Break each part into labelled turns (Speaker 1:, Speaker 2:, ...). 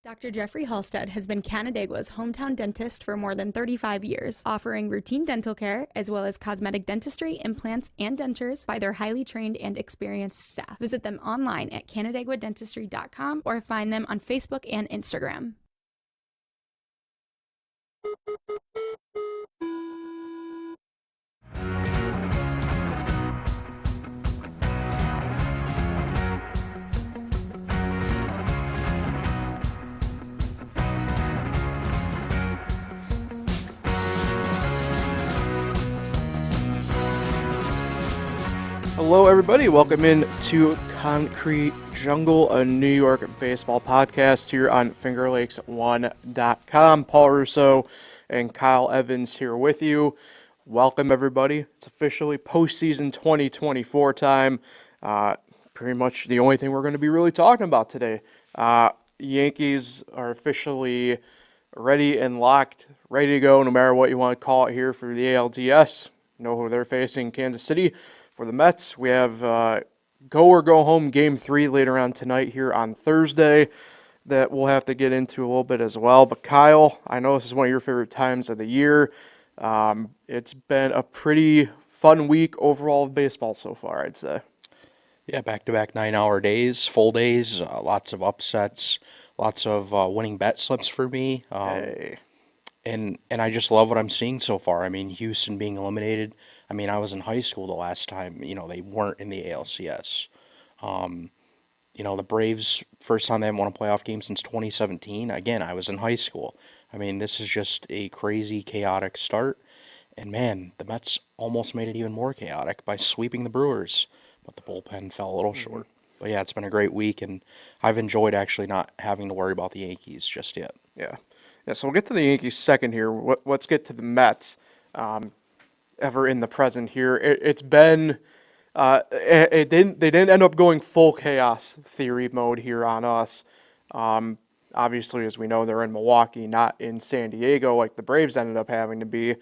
Speaker 1: Dr. Jeffrey Halstead has been Canandaigua's hometown dentist for more than 35 years, offering routine dental care as well as cosmetic dentistry, implants, and dentures by their highly trained and experienced staff. Visit them online at canandaiguadentistry.com or find them on Facebook and Instagram.
Speaker 2: Hello, everybody. Welcome in to Concrete Jungle, a New York baseball podcast here on FingerLakes1.com. Paul Russo and Kyle Evans here with you. Welcome, everybody. It's officially postseason 2024 time. Pretty much the only thing we're going to be really talking about today. Yankees are officially ready and locked, ready to go, no matter what you want to call it here for the ALDS. You know who they're facing, Kansas City. For the Mets, we have go or go home Game 3 later on tonight here on Thursday that we'll have to get into a little bit as well. But Kyle, I know this is one of your favorite times of the year. It's been a pretty fun week overall of baseball so far, I'd say.
Speaker 3: Yeah, back-to-back 9-hour days, full days, lots of upsets, lots of winning bet slips for me.
Speaker 2: Hey.
Speaker 3: And I just love what I'm seeing so far. I mean, Houston being eliminated. I mean, I was in high school the last time, they weren't in the ALCS. The Braves, first time they haven't won a playoff game since 2017. Again, I was in high school. I mean, this is just a crazy, chaotic start. And man, the Mets almost made it even more chaotic by sweeping the Brewers. But the bullpen fell a little short. But yeah, it's been a great week, and I've enjoyed actually not having to worry about the Yankees just yet.
Speaker 2: Yeah, so we'll get to the Yankees second here. Let's get to the Mets. Ever in the present here. It's been they didn't end up going full chaos theory mode here on us. Obviously, as we know, they're in Milwaukee, not in San Diego like the Braves ended up having to be.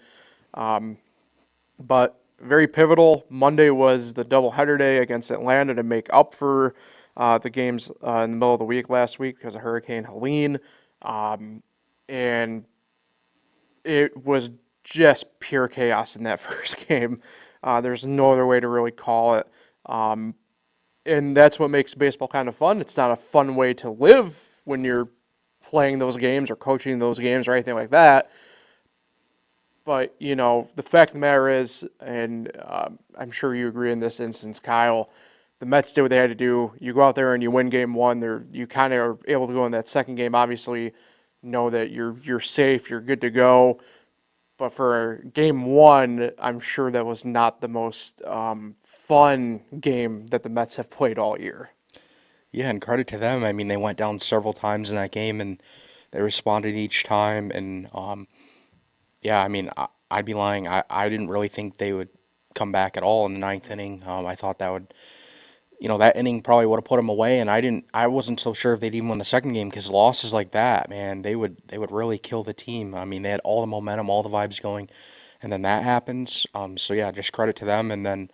Speaker 2: But very pivotal. Monday was the doubleheader day against Atlanta to make up for the games in the middle of the week last week because of Hurricane Helene. And it was just pure chaos in that first game. There's no other way to really call it. And that's what makes baseball kind of fun. It's not a fun way to live when you're playing those games or coaching those games or anything like that. But, the fact of the matter is, and I'm sure you agree in this instance, Kyle, the Mets did what they had to do. You go out there and you win game one. You kind of are able to go in that second game, obviously, know that you're safe, you're good to go. But for game one, I'm sure that was not the most fun game that the Mets have played all year.
Speaker 3: Yeah, and credit to them. I mean, they went down several times in that game, and they responded each time. And yeah, I mean, I'd be lying. I didn't really think they would come back at all in the ninth inning. I thought that would, that inning probably would have put them away. And I wasn't so sure if they'd even win the second game because losses like that, man, they would really kill the team. I mean, they had all the momentum, all the vibes going, and then that happens. So yeah, just credit to them. And then,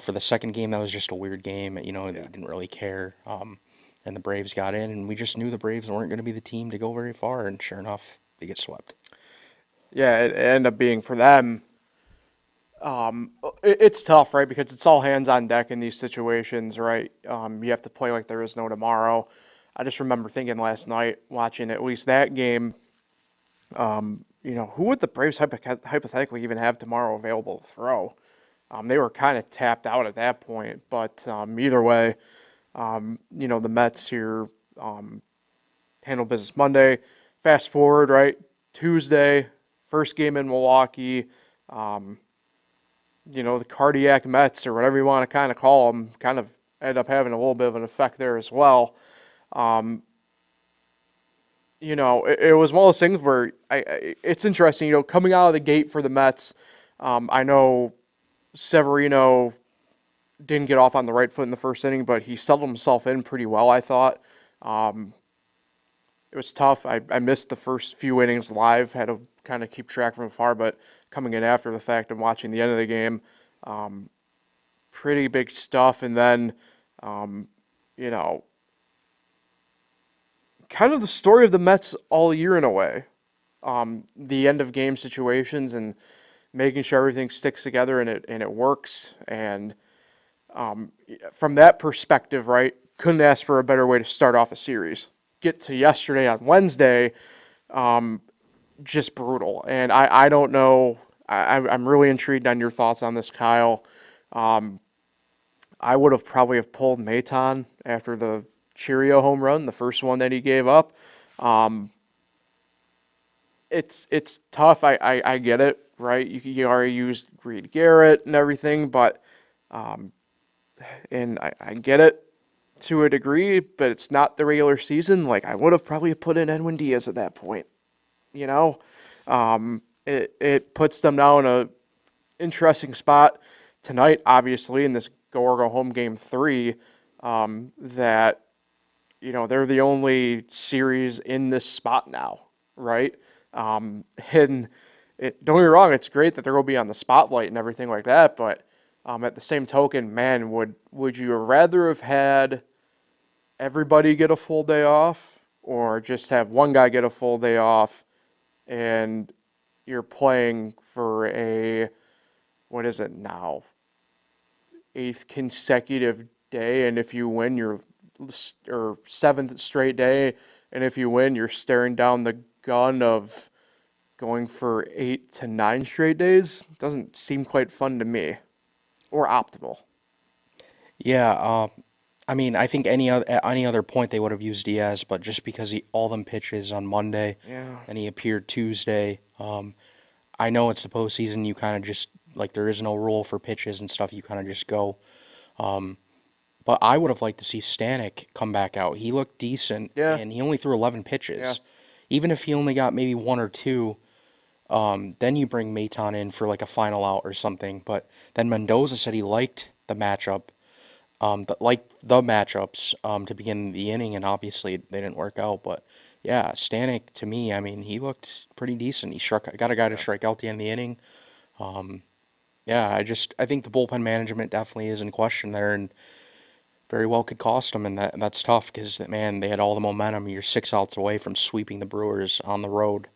Speaker 3: for the second game, that was just a weird game. They didn't really care. And the Braves got in, and we just knew the Braves weren't going to be the team to go very far. And sure enough, they get swept.
Speaker 2: Yeah, it ended up being for them. It's tough, right? Because it's all hands on deck in these situations, right? You have to play like there is no tomorrow. I just remember thinking last night, watching at least that game, who would the Braves hypothetically even have tomorrow available to throw? They were kind of tapped out at that point. But either way, the Mets here handle business Monday. Fast forward, right? Tuesday, first game in Milwaukee. The cardiac Mets or whatever you want to kind of call them kind of end up having a little bit of an effect there as well. It was one of those things where it's interesting, coming out of the gate for the Mets. I know Severino didn't get off on the right foot in the first inning, but he settled himself in pretty well, I thought. It was tough. I missed the first few innings live, had to kind of keep track from afar, but coming in after the fact and watching the end of the game, pretty big stuff. And then, kind of the story of the Mets all year in a way. The end of game situations and making sure everything sticks together and it works. And from that perspective, right, couldn't ask for a better way to start off a series. Get to yesterday on Wednesday, just brutal. And I don't know. I'm really intrigued on your thoughts on this, Kyle. I would have probably have pulled Maton after the Cheerio home run, the first one that he gave up. It's tough. I get it, right? You already used Reed Garrett and everything, but and I get it to a degree, but it's not the regular season. Like, I would have probably put in Edwin Diaz at that point. You know, it puts them now in a interesting spot tonight, obviously, in this go or go home game 3, that, they're the only series in this spot now, right? And don't get me wrong, it's great that they're going to be on the spotlight and everything like that, but at the same token, man, would you rather have had everybody get a full day off or just have one guy get a full day off and you're playing for what is it now, 8th consecutive day, and if you win, or 7th straight day, and if you win, you're staring down the gun of going for 8 to 9 straight days? Doesn't seem quite fun to me, or optimal.
Speaker 3: Yeah, I mean, I think at any other point they would have used Diaz, but just because all them pitches on Monday,
Speaker 2: Yeah.
Speaker 3: and he appeared Tuesday, I know it's the postseason. You kind of just there is no rule for pitches and stuff. You kind of just go. But I would have liked to see Stanek come back out. He looked decent,
Speaker 2: Yeah.
Speaker 3: and he only threw 11 pitches.
Speaker 2: Yeah.
Speaker 3: Even if he only got maybe 1 or 2, then you bring Maton in for a final out or something. But then Mendoza said he liked the matchup. The matchups to begin the inning, and obviously they didn't work out. But yeah, Stanek, to me, I mean, he looked pretty decent. He got a guy to strike out the end of the inning. Yeah, I think the bullpen management definitely is in question there, and very well could cost them, and that's tough because, man, they had all the momentum. You're 6 outs away from sweeping the Brewers on the road,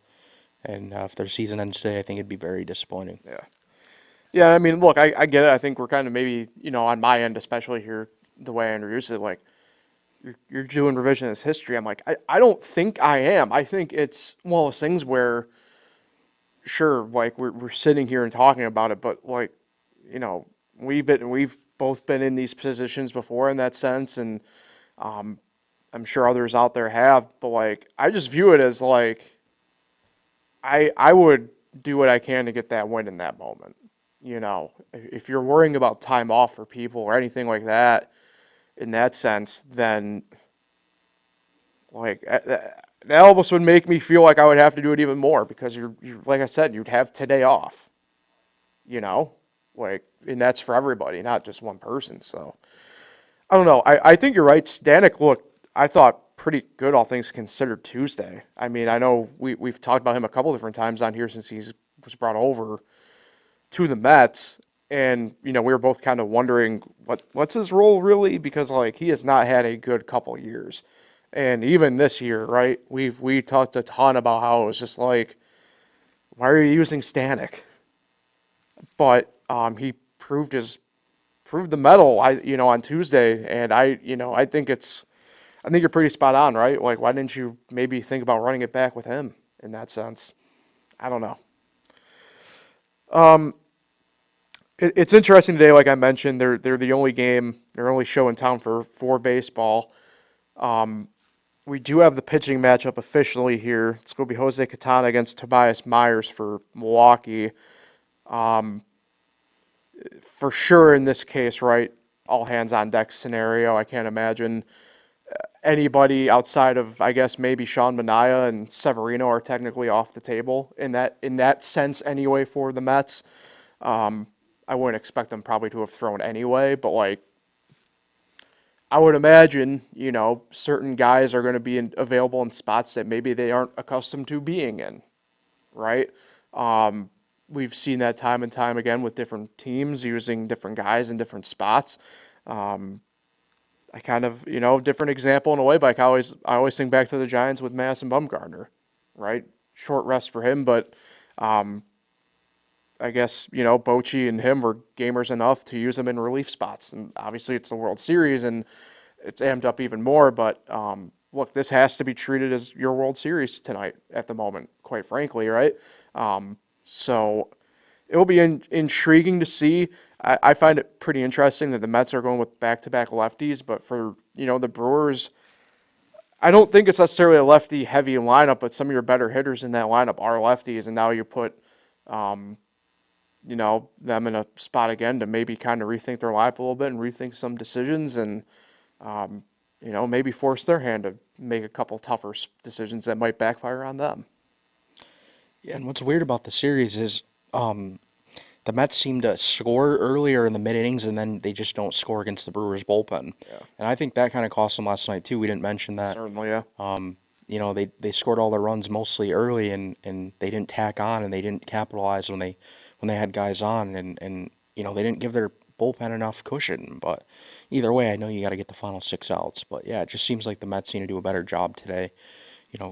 Speaker 3: and if their season ends today, I think it'd be very disappointing.
Speaker 2: Yeah. Yeah, I mean, look, I get it. I think we're kind of maybe, on my end, especially here, the way I introduced it, like, you're doing revisionist history. I'm like, I don't think I am. I think it's one of those things where, sure, like, we're sitting here and talking about it, but, like, we've both been in these positions before in that sense, and I'm sure others out there have, but, like, I just view it as, like, I would do what I can to get that win in that moment. If you're worrying about time off for people or anything like that, in that sense, then like that almost would make me feel like I would have to do it even more because you're like I said, you'd have today off. And that's for everybody, not just one person. So I don't know. I think you're right. Stanek looked, I thought, pretty good, all things considered, Tuesday. I mean, I know we've talked about him a couple different times on here since he was brought over to the Mets, and we were both kind of wondering what's his role really, because he has not had a good couple years, and even this year, right? We talked a ton about how it was just like, why are you using Stanek? But he proved the mettle, on Tuesday, and I think you're pretty spot on, right? Like, why didn't you maybe think about running it back with him in that sense? I don't know. It's interesting today, like I mentioned, they're the only show in town for baseball. We do have the pitching matchup officially here. It's going to be Jose Quintana against Tobias Myers for Milwaukee. For sure in this case, right, all hands on deck scenario. I can't imagine anybody outside of, I guess, maybe Sean Manaea and Severino are technically off the table in that sense anyway for the Mets. I wouldn't expect them probably to have thrown anyway, but I would imagine, certain guys are going to be available in spots that maybe they aren't accustomed to being in, right? We've seen that time and time again with different teams using different guys in different spots. I kind of, different example in a way, but I always think back to the Giants with Madison Bumgarner, right? Short rest for him, but I guess, Bochy and him were gamers enough to use him in relief spots. And obviously it's the World Series and it's amped up even more. But look, this has to be treated as your World Series tonight at the moment, quite frankly, right? So it will be intriguing to see. I find it pretty interesting that the Mets are going with back-to-back lefties. But for, the Brewers, I don't think it's necessarily a lefty-heavy lineup, but some of your better hitters in that lineup are lefties. And now you put them in a spot again to maybe kind of rethink their lineup a little bit and rethink some decisions and, maybe force their hand to make a couple tougher decisions that might backfire on them.
Speaker 3: Yeah, and what's weird about the series is the Mets seem to score earlier in the mid-innings and then they just don't score against the Brewers bullpen.
Speaker 2: Yeah.
Speaker 3: And I think that kind of cost them last night too. We didn't mention that.
Speaker 2: Certainly, yeah.
Speaker 3: They scored all their runs mostly early and they didn't tack on and they didn't capitalize when they had guys on and they didn't give their bullpen enough cushion. But either way, I know you got to get the final 6 outs. But yeah, it just seems like the Mets need to do a better job today,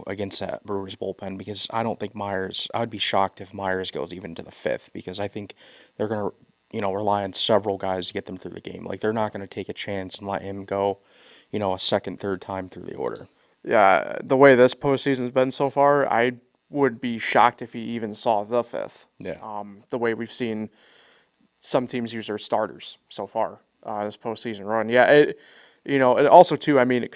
Speaker 3: against that Brewers bullpen because I don't think I would be shocked if Myers goes even to the 5th because I think they're going to, rely on several guys to get them through the game. Like they're not going to take a chance and let him go, a second, third time through the order.
Speaker 2: Yeah, the way this postseason's been so far, I would be shocked if he even saw the 5th.
Speaker 3: Yeah.
Speaker 2: The way we've seen some teams use their starters so far this postseason run. Yeah, and also too, I mean,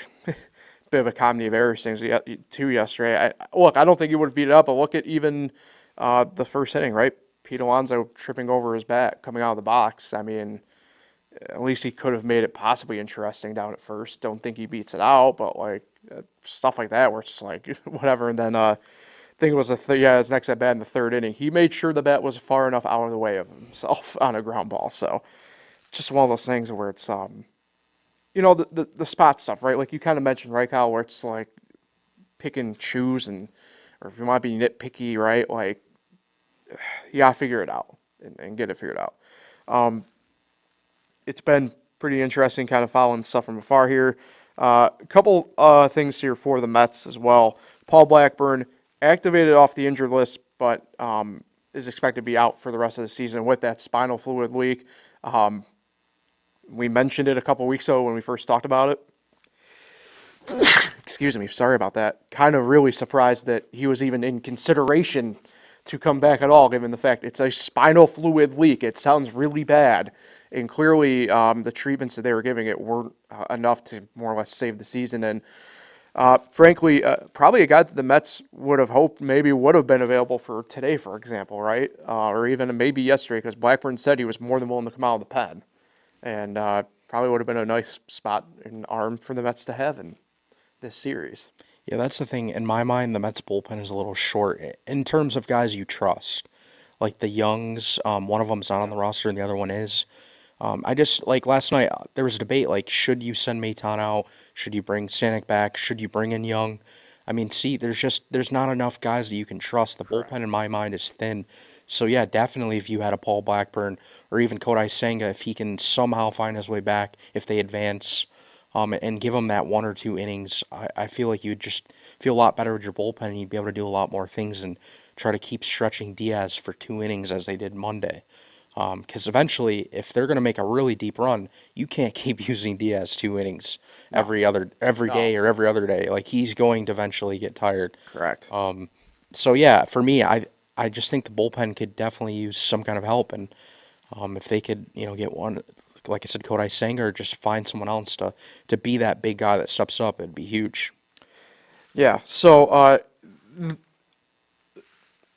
Speaker 2: bit of a comedy of errors things too yesterday. I don't think he would have beat it up, but look at even the first inning, right? Pete Alonso tripping over his bat coming out of the box. I mean, at least he could have made it possibly interesting down at first. Don't think he beats it out, but stuff like that where it's like whatever. And then I think it was his next at bat in the 3rd inning. He made sure the bat was far enough out of the way of himself on a ground ball. So just one of those things where it's the spot stuff, right? Like you kind of mentioned, right, Kyle, where it's like pick and choose or if you want to be nitpicky, right? Like you got to figure it out and get it figured out. It's been pretty interesting kind of following stuff from afar here. A couple things here for the Mets as well. Paul Blackburn activated off the injured list, but is expected to be out for the rest of the season with that spinal fluid leak. We mentioned it a couple weeks ago when we first talked about it. Excuse me, sorry about that. Kind of really surprised that he was even in consideration to come back at all, given the fact it's a spinal fluid leak. It sounds really bad. And clearly the treatments that they were giving it weren't enough to more or less save the season. And frankly, probably a guy that the Mets would have hoped maybe would have been available for today, for example, right? Or even maybe yesterday, because Blackburn said he was more than willing to come out of the pen. And probably would have been a nice spot and arm for the Mets to have in this series.
Speaker 3: Yeah, that's the thing. In my mind, the Mets bullpen is a little short in terms of guys you trust. Like the Youngs, one of them's not on the roster and the other one is. I just, like last night, there was a debate, like, should you send Maton out? Should you bring Stanek back? Should you bring in Young? I mean, there's not enough guys that you can trust. The bullpen, in my mind, is thin. So, yeah, definitely if you had a Paul Blackburn or even Kodai Senga, if he can somehow find his way back, if they advance, and give him that 1 or 2 innings, I feel like you'd just feel a lot better with your bullpen and you'd be able to do a lot more things and try to keep stretching Diaz for 2 innings as they did Monday. Because eventually, if they're going to make a really deep run, you can't keep using Diaz 2 innings every day or every other day. Like, he's going to eventually get tired.
Speaker 2: Correct.
Speaker 3: So, yeah, for me, I just think the bullpen could definitely use some kind of help. And if they could, get one, like I said, Kodai Senga, or just find someone else to be that big guy that steps up, it'd be huge.
Speaker 2: Yeah, so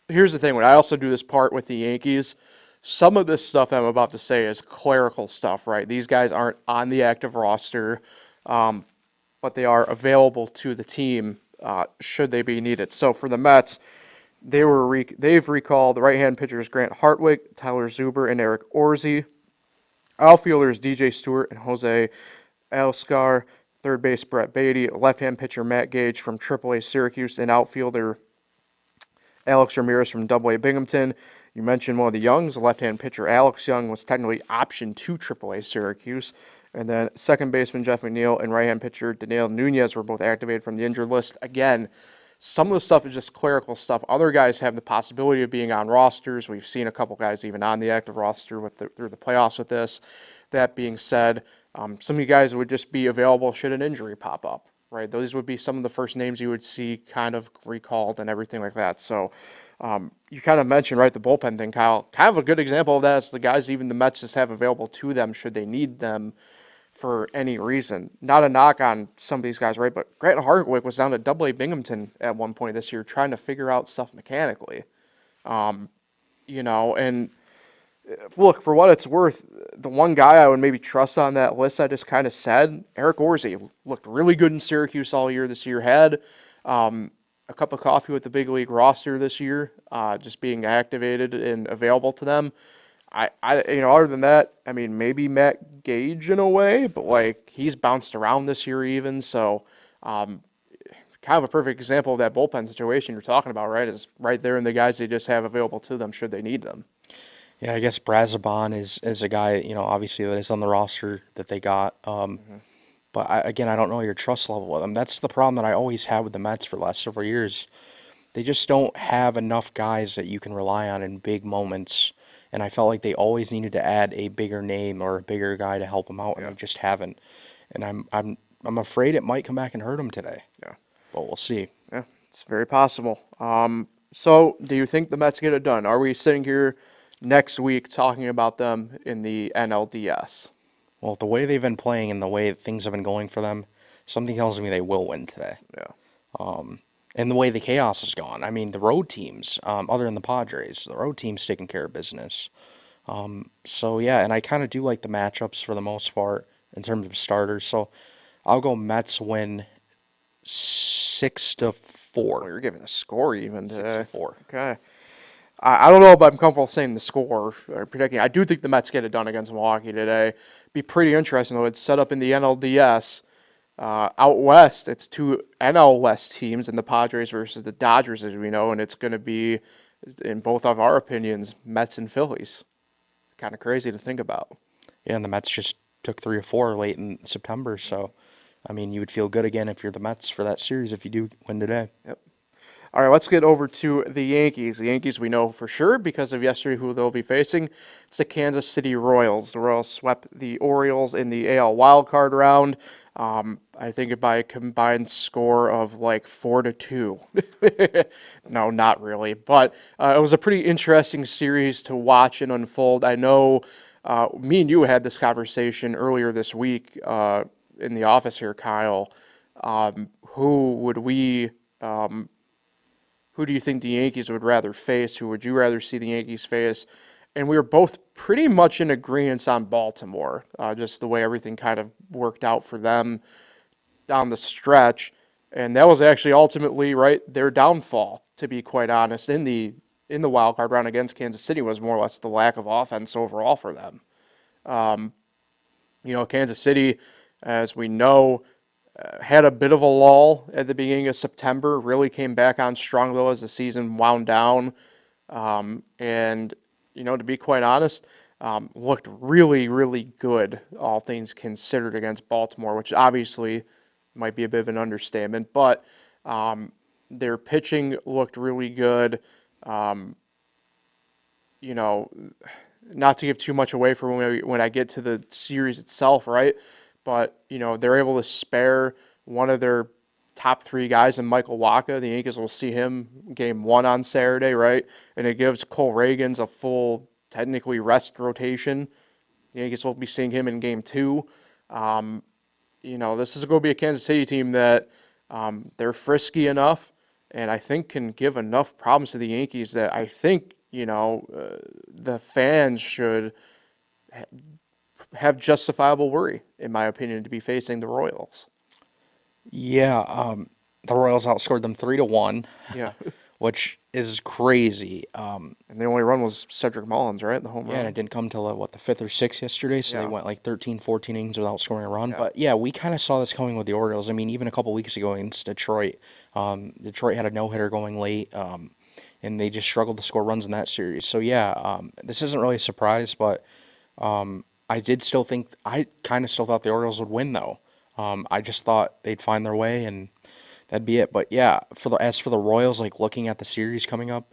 Speaker 2: here's the thing. When I also do this part with the Yankees, some of this stuff I'm about to say is clerical stuff, right? These guys aren't on the active roster, but they are available to the team should they be needed. So for the Mets, they've recalled the right-hand pitchers Grant Hartwig, Tyler Zuber, and Eric Orsi. Outfielders DJ Stewart and Jose Alscar. Third base Brett Beatty. Left-hand pitcher Matt Gage from AAA Syracuse, and outfielder Alex Ramirez from Double-A Binghamton. You mentioned one of the Youngs, the left-hand pitcher Alex Young was technically optioned to Triple-A Syracuse. And then second baseman Jeff McNeil and right-hand pitcher Daniel Nunez were both activated from the injured list. Again, some of the stuff is just clerical stuff. Other guys have the possibility of being on rosters. We've seen a couple guys even on the active roster through the playoffs with this. That being said, some of you guys would just be available should an injury pop up, right? Those would be some of the first names you would see kind of recalled and everything like that. So you kind of mentioned, right, the bullpen thing, Kyle. Kind of a good example of that is the guys even the Mets just have available to them should they need them for any reason. Not a knock on some of these guys, right? But Grant Hartwig was down at Double-A Binghamton at one point this year trying to figure out stuff mechanically. And look, for what it's worth, the one guy I would maybe trust on that list I just kind of said, Eric Orsi, looked really good in Syracuse all year this year, had a cup of coffee with the big league roster this year, just being activated and available to them. Other than that, I mean, maybe Matt Gage in a way, but like he's bounced around this year even. So, kind of a perfect example of that bullpen situation you're talking about, right? Is right there in the guys they just have available to them should they need them.
Speaker 3: Yeah, I guess Brazoban is a guy, obviously that is on the roster that they got. But I don't know your trust level with them. That's the problem that I always had with the Mets for the last several years. They just don't have enough guys that you can rely on in big moments. And I felt like they always needed to add a bigger name or a bigger guy to help them out, and they just haven't. And I'm afraid it might come back and hurt them today.
Speaker 2: Yeah,
Speaker 3: but we'll see.
Speaker 2: Yeah, it's very possible. So do you think the Mets get it done? Are we sitting here next week talking about them in the NLDS?
Speaker 3: Well, the way they've been playing and the way things have been going for them, something tells me they will win today.
Speaker 2: Yeah.
Speaker 3: And the way the chaos has gone. I mean, the road teams, other than the Padres, the road teams taking care of business. So, yeah, and I kind of do like the matchups for the most part in terms of starters. So, I'll go Mets win 6-4.
Speaker 2: Well, you're giving a score even today.
Speaker 3: 6-4.
Speaker 2: Okay. I don't know if I'm comfortable saying the score or predicting. I do think the Mets get it done against Milwaukee today. Be pretty interesting, though. It's set up in the NLDS. Out west, it's two NL West teams, and the Padres versus the Dodgers, as we know, and it's going to be, in both of our opinions, Mets and Phillies. Kind of crazy to think about.
Speaker 3: Yeah, and the Mets just took 3 or 4 late in September, so, I mean, you would feel good again if you're the Mets for that series if you do win today.
Speaker 2: Yep. All right, let's get over to the Yankees. The Yankees we know for sure because of yesterday who they'll be facing. It's the Kansas City Royals. The Royals swept the Orioles in the AL wildcard round. I think by a combined score of like 4-2. No, not really. But it was a pretty interesting series to watch and unfold. I know me and you had this conversation earlier this week in the office here, Kyle. Who do you think the Yankees would rather face? Who would you rather see the Yankees face? And we were both pretty much in agreement on Baltimore, just the way everything kind of worked out for them down the stretch. And that was actually ultimately, right, their downfall, to be quite honest, in the wild card round against Kansas City was more or less the lack of offense overall for them. Kansas City, as we know, had a bit of a lull at the beginning of September, really came back on strong, though, as the season wound down. To be quite honest, looked really, really good, all things considered, against Baltimore, which obviously might be a bit of an understatement. But their pitching looked really good. Not to give too much away for when I get to the series itself, right? But, they're able to spare one of their top 3 guys in Michael Wacha. The Yankees will see him game 1 on Saturday, right? And it gives Cole Reagans a full, technically, rest rotation. The Yankees will be seeing him in game 2. This is going to be a Kansas City team that they're frisky enough and I think can give enough problems to the Yankees that I think, the fans should have justifiable worry, in my opinion, to be facing the Royals.
Speaker 3: Yeah, the Royals outscored them 3-1.
Speaker 2: Yeah.
Speaker 3: Which is crazy.
Speaker 2: And the only run was Cedric Mullins, right? The home run.
Speaker 3: Yeah, and it didn't come till, the 5th or 6th yesterday, so they went like 13, 14 innings without scoring a run. Yeah. But, yeah, we kind of saw this coming with the Orioles. I mean, even a couple weeks ago against Detroit, Detroit had a no-hitter going late, and and they just struggled to score runs in that series. So yeah, this isn't really a surprise, but I kind of still thought the Orioles would win though. I just thought they'd find their way and that'd be it. But yeah, as for the Royals, like looking at the series coming up,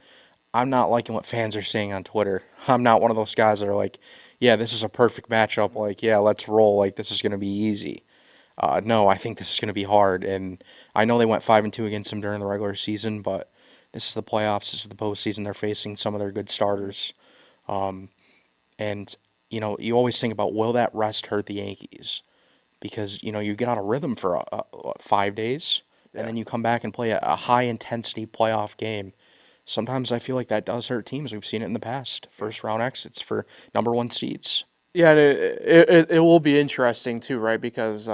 Speaker 3: I'm not liking what fans are saying on Twitter. I'm not one of those guys that are like, yeah, this is a perfect matchup. Like, yeah, let's roll. Like, this is going to be easy. No, I think this is going to be hard. And I know they went 5-2 against them during the regular season, but this is the playoffs. This is the postseason. They're facing some of their good starters. And, you always think about, will that rest hurt the Yankees? Because, you get on a rhythm for 5 days, and then you come back and play a high-intensity playoff game. Sometimes I feel like that does hurt teams. We've seen it in the past. First round exits for number one seeds.
Speaker 2: Yeah, and it will be interesting too, right? Because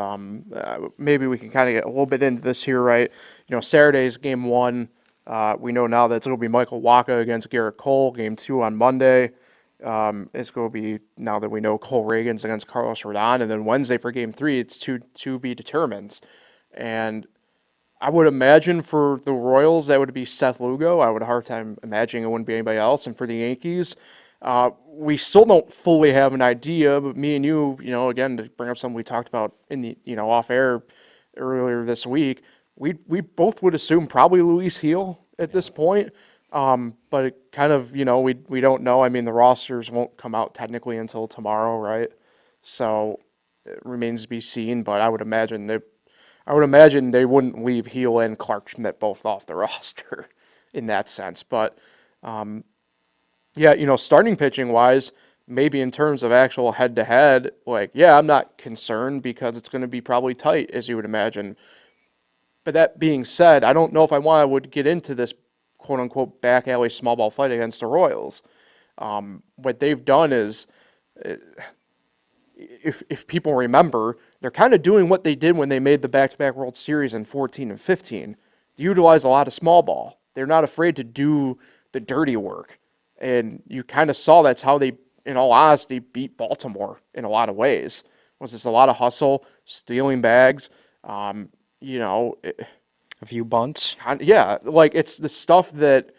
Speaker 2: maybe we can kind of get a little bit into this here, right? Saturday's game 1. We know now that it's going to be Michael Wacha against Garrett Cole. Game 2 on Monday. It's going to be, now that we know, Cole Reagans against Carlos Rodon. And then Wednesday for game 3, it's to be determined. And I would imagine for the Royals, that would be Seth Lugo. I would have a hard time imagining it wouldn't be anybody else. And for the Yankees, we still don't fully have an idea, but me and you, again, to bring up something we talked about in the, off air earlier this week, we both would assume probably Luis Gil at this point. But it kind of, we don't know. I mean, the rosters won't come out technically until tomorrow, right? So it remains to be seen, but I would imagine they wouldn't leave Gil and Clark Schmidt both off the roster in that sense. But, yeah, starting pitching wise, maybe in terms of actual head-to-head, I'm not concerned because it's going to be probably tight, as you would imagine. But that being said, I don't know if would get into this quote-unquote back alley small ball fight against the Royals. What they've done is, if people remember, they're kind of doing what they did when they made the back-to-back World Series in 14 and 15. They utilize a lot of small ball. They're not afraid to do the dirty work. And you kind of saw that's how they, in all honesty, beat Baltimore in a lot of ways. Was just a lot of hustle, stealing bags, a
Speaker 3: few bunts.
Speaker 2: It's the stuff that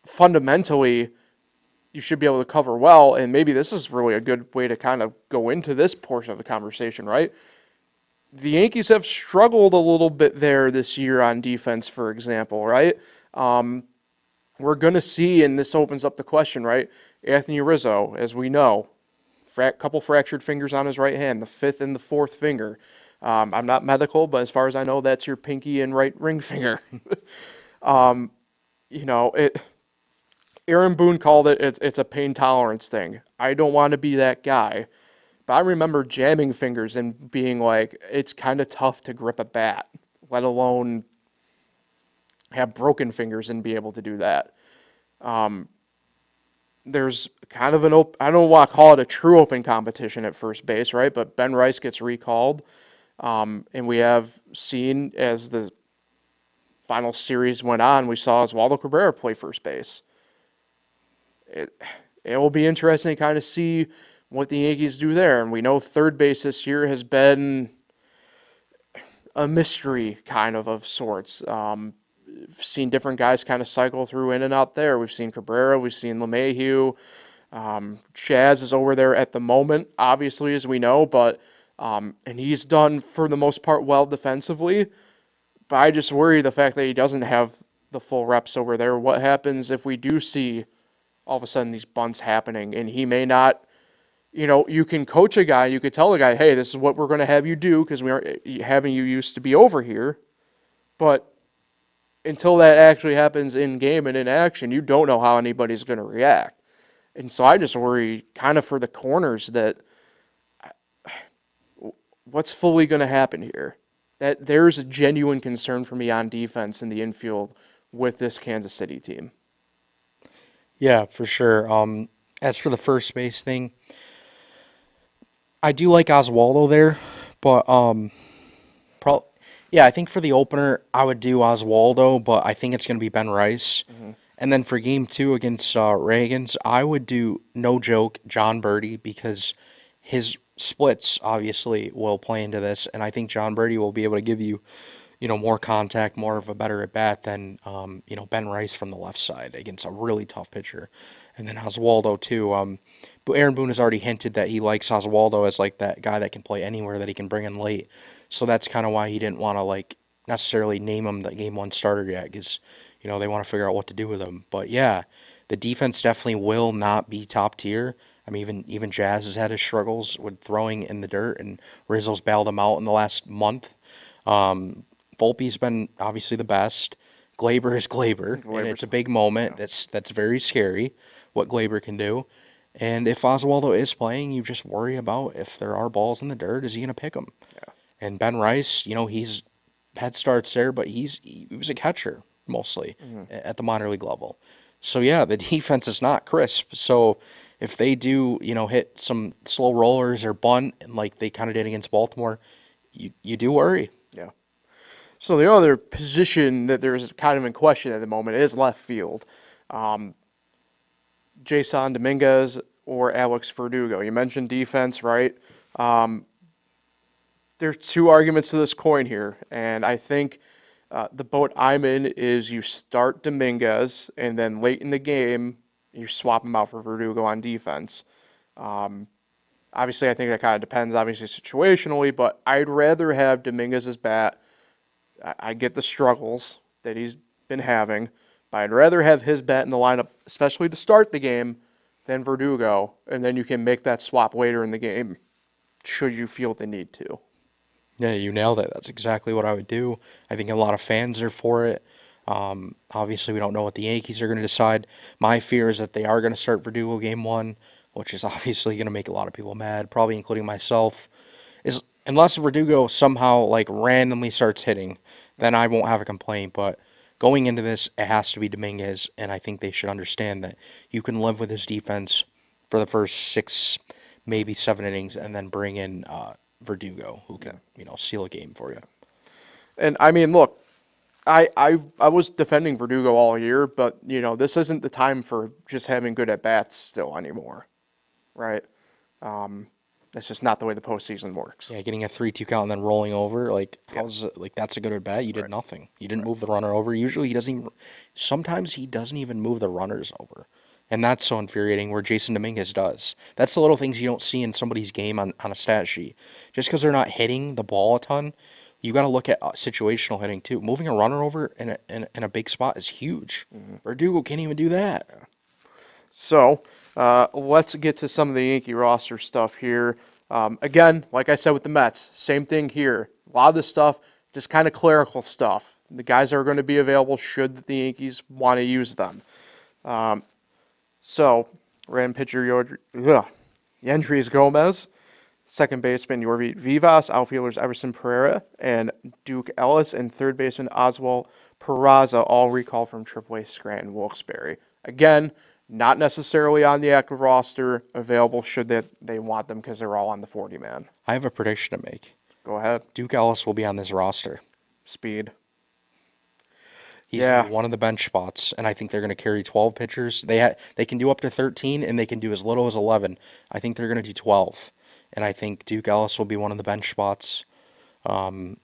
Speaker 2: fundamentally you should be able to cover well, and maybe this is really a good way to kind of go into this portion of the conversation, right? The Yankees have struggled a little bit there this year on defense, for example, right? We're going to see, and this opens up the question, right? Anthony Rizzo, as we know, couple fractured fingers on his right hand, the fifth and the fourth finger. I'm not medical, but as far as I know, that's your pinky and right ring finger. Aaron Boone called it's a pain tolerance thing. I don't want to be that guy, but I remember jamming fingers and being like, it's kind of tough to grip a bat, let alone have broken fingers and be able to do that. There's kind of I don't want to call it a true open competition at first base, right? But Ben Rice gets recalled. And we have seen, as the final series went on, we saw Oswaldo Cabrera play first base. It will be interesting to kind of see what the Yankees do there. And we know third base this year has been a mystery kind of sorts. Seen different guys kind of cycle through in and out there. We've seen Cabrera, we've seen LeMahieu. Chaz is over there at the moment, obviously, as we know, but and he's done, for the most part, well defensively. But I just worry the fact that he doesn't have the full reps over there. What happens if we do see all of a sudden these bunts happening and he may not, you can coach a guy, you could tell the guy, hey, this is what we're going to have you do because we aren't having you used to be over here. But until that actually happens in game and in action, you don't know how anybody's going to react. And so I just worry kind of for the corners that what's fully going to happen here. That there's a genuine concern for me on defense in the infield with this Kansas City team.
Speaker 3: Yeah, for sure. As for the first base thing, I do like Oswaldo there, but I think for the opener I would do Oswaldo, but I think it's going to be Ben Rice. Mm-hmm. And then for game 2 against Reagans, I would do, no joke, John Birdie, because his splits obviously will play into this, and I think John Birdie will be able to give you, more contact, more of a better at bat than Ben Rice from the left side against a really tough pitcher, and then Oswaldo too. But Aaron Boone has already hinted that he likes Oswaldo as like that guy that can play anywhere that he can bring in late. So that's kind of why he didn't want to like necessarily name him the game one starter yet, because they want to figure out what to do with him. But yeah, the defense definitely will not be top tier. I mean, even Jazz has had his struggles with throwing in the dirt, and Rizzo's bailed him out in the last month. Volpe's been obviously the best. Glaber is Glaber, and it's a big moment. Yeah. That's very scary what Glaber can do. And if Oswaldo is playing, you just worry about if there are balls in the dirt, is he going to pick them? Yeah. And Ben Rice, he's had starts there, but he was a catcher mostly at the minor league level. So yeah, the defense is not crisp. So if they do, hit some slow rollers or bunt, and like they kind of did against Baltimore, you do worry.
Speaker 2: Yeah. So the other position that there's kind of in question at the moment is left field. Jason Dominguez or Alex Verdugo. You mentioned defense, right? There's two arguments to this coin here, and I think the boat I'm in is you start Dominguez, and then late in the game, you swap him out for Verdugo on defense. Obviously, I think that kind of depends, obviously, situationally, but I'd rather have Dominguez's bat. I get the struggles that he's been having, but I'd rather have his bat in the lineup, especially to start the game, than Verdugo, and then you can make that swap later in the game, should you feel the need to.
Speaker 3: Yeah, you nailed it. That's exactly what I would do. I think a lot of fans are for it. Obviously, we don't know what the Yankees are going to decide. My fear is that they are going to start Verdugo game one, which is obviously going to make a lot of people mad, probably including myself. Unless Verdugo somehow like randomly starts hitting, then I won't have a complaint. But going into this, it has to be Dominguez, and I think they should understand that you can live with his defense for the first 6, maybe 7 innings, and then bring in Verdugo, who can seal a game for you.
Speaker 2: And I mean, look, I was defending Verdugo all year, but this isn't the time for just having good at bats still anymore, right? That's just not the way the postseason works.
Speaker 3: Yeah, getting a 3-2 count and then rolling over, how's it, that's a good at bat? You did nothing. You didn't move the runner over. Usually he doesn't even, sometimes he doesn't even move the runners over. And that's so infuriating, where Jason Dominguez does. That's the little things you don't see in somebody's game on a stat sheet. Just because they're not hitting the ball a ton, you got to look at situational hitting too. Moving a runner over in a big spot is huge. Verdugo can't even do that.
Speaker 2: Yeah. So let's get to some of the Yankee roster stuff here. Again, like I said with the Mets, same thing here. A lot of this stuff, just kind of clerical stuff. The guys are going to be available should the Yankees want to use them. So, random pitcher Yendrys Gomez, second baseman Yorvi Vivas, outfielders Everson Pereira and Duke Ellis, and third baseman Oswald Peraza, all recalled from AAA Scranton Wilkes-Barre. Again, not necessarily on the active roster, available should they want them because they're all on the 40-man.
Speaker 3: I have a prediction to make.
Speaker 2: Go ahead.
Speaker 3: Duke Ellis will be on this roster.
Speaker 2: Speed.
Speaker 3: He's going to be one of the bench spots, and I think they're going to carry 12 pitchers. They can do up to 13, and they can do as little as 11. I think they're going to do 12, and I think Duke Ellis will be one of the bench spots, and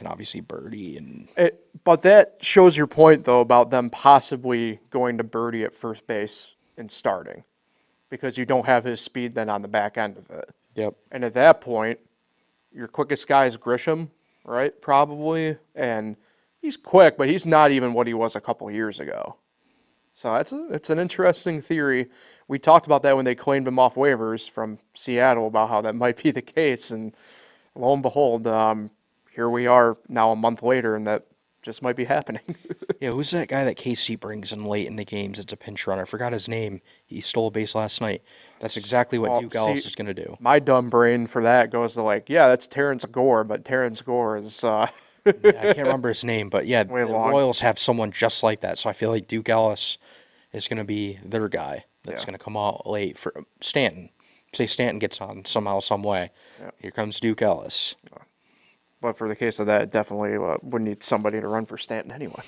Speaker 3: obviously Birdie.
Speaker 2: But that shows your point, though, about them possibly going to Birdie at first base and starting, because you don't have his speed then on the back end of it.
Speaker 3: Yep.
Speaker 2: And at that point, your quickest guy is Grisham, right? Probably, and he's quick, but he's not even what he was a couple years ago. So it's an interesting theory. We talked about that when they claimed him off waivers from Seattle about how that might be the case, and lo and behold, here we are now a month later, and that just might be happening.
Speaker 3: Yeah, who's that guy that KC brings in late in the games? It's a pinch runner. I forgot his name. He stole a base last night. That's exactly what Duke Ellis is going to do.
Speaker 2: My dumb brain for that goes to that's Terrence Gore, but Terrence Gore is...
Speaker 3: Yeah, I can't remember his name, but yeah, the Royals have someone just like that. So I feel like Duke Ellis is going to be their guy that's going to come out late for Stanton. Say Stanton gets on somehow, some way. Yeah. Here comes Duke Ellis.
Speaker 2: But for the case of that, it definitely would need somebody to run for Stanton anyway.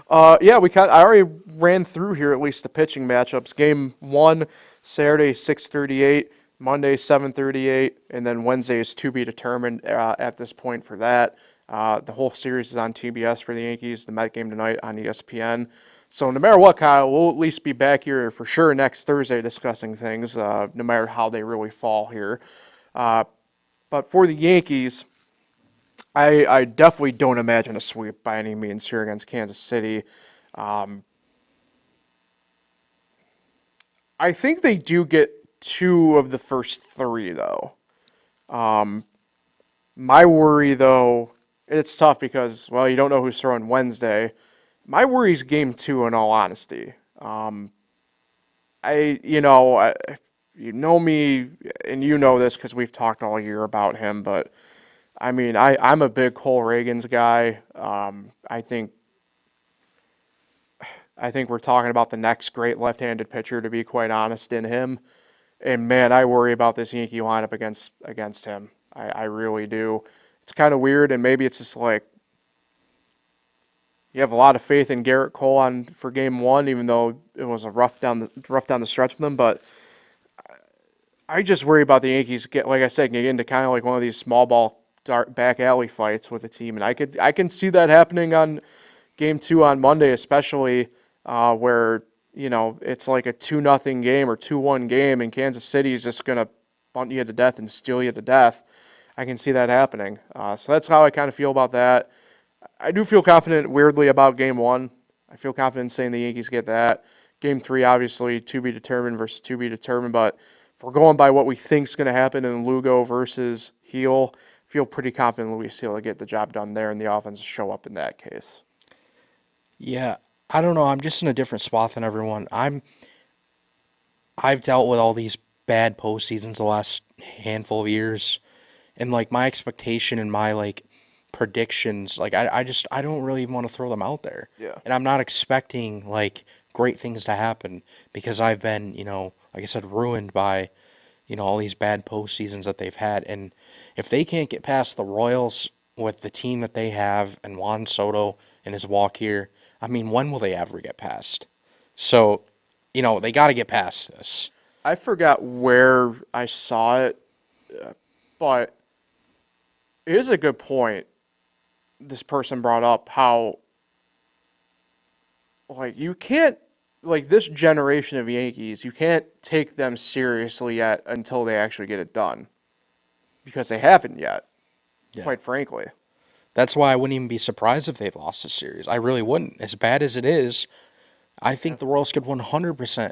Speaker 2: I already ran through here at least the pitching matchups. Game 1, Saturday 6:38, Monday 7:38, and then Wednesday is to be determined at this point for that. The whole series is on TBS for the Yankees. The Met game tonight on ESPN. So no matter what, Kyle, we'll at least be back here for sure next Thursday discussing things, no matter how they really fall here. But for the Yankees, I definitely don't imagine a sweep by any means here against Kansas City. I think they do get 2 of the first 3, though. My worry, though, it's tough because, well, you don't know who's throwing Wednesday. My worry is game 2, in all honesty. You know me, and you know this because we've talked all year about him, but I mean, I'm a big Cole Reagans guy. I think we're talking about the next great left-handed pitcher, to be quite honest, in him. And man, I worry about this Yankee lineup against him. I really do. It's kind of weird, and maybe it's just like you have a lot of faith in Garrett Cole for game 1, even though it was a rough down the stretch with them. But I just worry about the Yankees get into kind of like one of these small ball back alley fights with a team, and I can see that happening on game 2 on Monday, especially where it's like a 2-0 game or 2-1 game, and Kansas City is just gonna bunt you to death and steal you to death. I can see that happening. So that's how I kind of feel about that. I do feel confident, weirdly, about game 1. I feel confident saying the Yankees get that. Game 3, obviously, to be determined versus to be determined. But if we're going by what we think is going to happen in Lugo versus Heel, I feel pretty confident Luis Heel to get the job done there and the offense to show up in that case.
Speaker 3: Yeah, I don't know. I'm just in a different spot than everyone. I've dealt with all these bad postseasons the last handful of years, and like my expectation and my predictions, I don't really even want to throw them out there.
Speaker 2: Yeah.
Speaker 3: And I'm not expecting great things to happen because I've been, like I said, ruined by, all these bad postseasons that they've had. And if they can't get past the Royals with the team that they have and Juan Soto and his walk here, I mean, when will they ever get past? So, they got to get past this.
Speaker 2: I forgot where I saw it, but it is a good point. This person brought up how, you can't, this generation of Yankees, you can't take them seriously yet until they actually get it done. Because they haven't yet, quite frankly.
Speaker 3: That's why I wouldn't even be surprised if they lost the series. I really wouldn't. As bad as it is, I think the Royals could 100%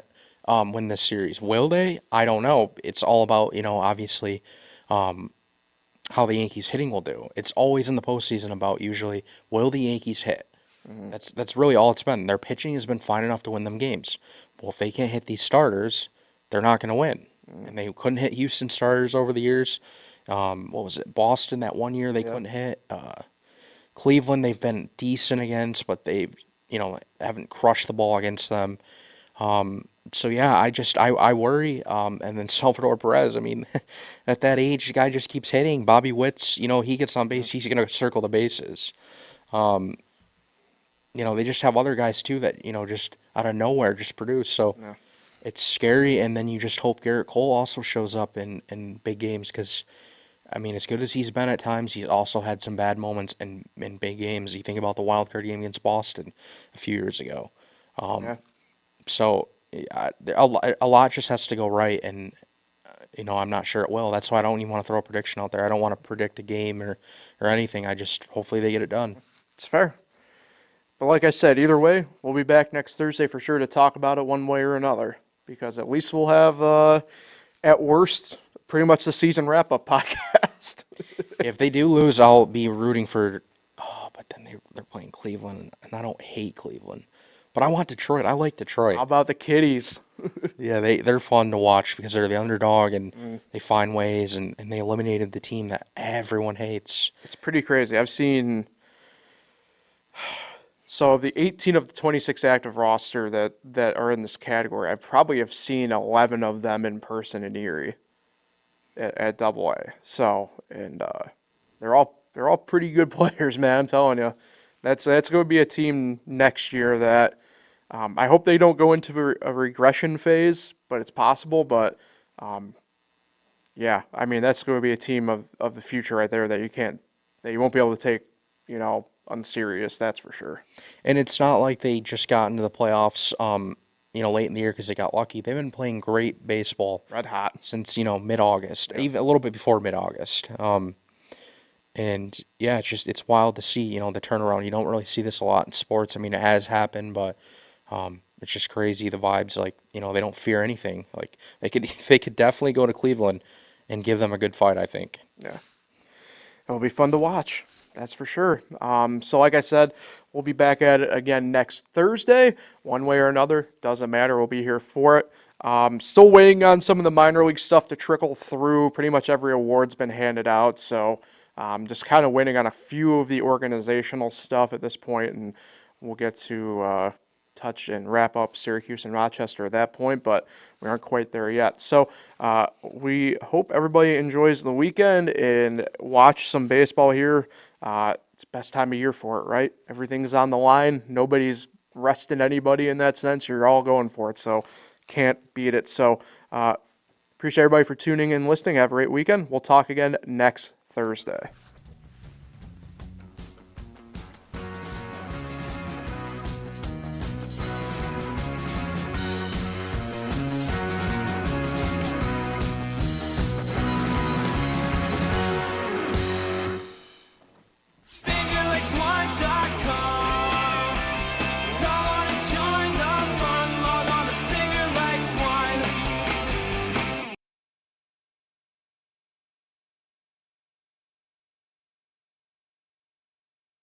Speaker 3: win this series. Will they? I don't know. It's all about, obviously, how the Yankees hitting will do. It's always in the postseason about usually, will the Yankees hit? Mm-hmm. That's really all it's been. Their pitching has been fine enough to win them games. Well, if they can't hit these starters, they're not going to win. Mm-hmm. And they couldn't hit Houston starters over the years. What was it? Boston that one year they couldn't hit. Cleveland they've been decent against, but they haven't crushed the ball against them. So yeah, I worry. And then Salvador Perez, I mean, at that age, the guy just keeps hitting. Bobby Witt's, he gets on base, he's going to circle the bases. They just have other guys too that, just out of nowhere just produce. So it's scary. And then you just hope Garrett Cole also shows up in big games because, I mean, as good as he's been at times, he's also had some bad moments in big games. You think about the wild card game against Boston a few years ago. So a lot just has to go right, and I'm not sure it will. That's why I don't even want to throw a prediction out there. I don't want to predict a game or anything. Hopefully they get it done.
Speaker 2: It's fair. But like I said, either way, we'll be back next Thursday for sure to talk about it one way or another, because at least we'll have, at worst, pretty much the season wrap-up podcast.
Speaker 3: If they do lose, I'll be rooting for. Oh, but then they're playing Cleveland, and I don't hate Cleveland, but I want Detroit. I like Detroit.
Speaker 2: How about the Kitties?
Speaker 3: Yeah, they're fun to watch because they're the underdog and they find ways, and they eliminated the team that everyone hates.
Speaker 2: It's pretty crazy. I've seen. So of the 18 of the 26 active roster that are in this category, I probably have seen 11 of them in person in Erie at Double-A. So, and they're all pretty good players, man. I'm telling you, that's going to be a team next year that I hope they don't go into a regression phase, but it's possible. But yeah, I mean that's going to be a team of the future right there that you won't be able to take unserious, that's for sure.
Speaker 3: And it's not like they just got into the playoffs, late in the year because they got lucky. They've been playing great baseball
Speaker 2: Red hot.
Speaker 3: since, mid-August,
Speaker 2: Yeah.
Speaker 3: even a little bit before mid-August. And yeah, it's wild to see, the turnaround. You don't really see this a lot in sports. I mean, it has happened, but it's just crazy. The vibes, like, they don't fear anything. Like they could definitely go to Cleveland and give them a good fight, I think.
Speaker 2: Yeah. It'll be fun to watch. That's for sure. So like I said, we'll be back at it again next Thursday, one way or another. Doesn't matter. We'll be here for it. Still waiting on some of the minor league stuff to trickle through. Pretty much every award's been handed out. So just kind of waiting on a few of the organizational stuff at this point, and we'll get to touch and wrap up Syracuse and Rochester at that point, but we aren't quite there yet. So we hope everybody enjoys the weekend and watch some baseball here. It's the best time of year for it, right? Everything's on the line. Nobody's resting anybody in that sense. You're all going for it, so can't beat it. So appreciate everybody for tuning in and listening. Have a great weekend. We'll talk again next Thursday.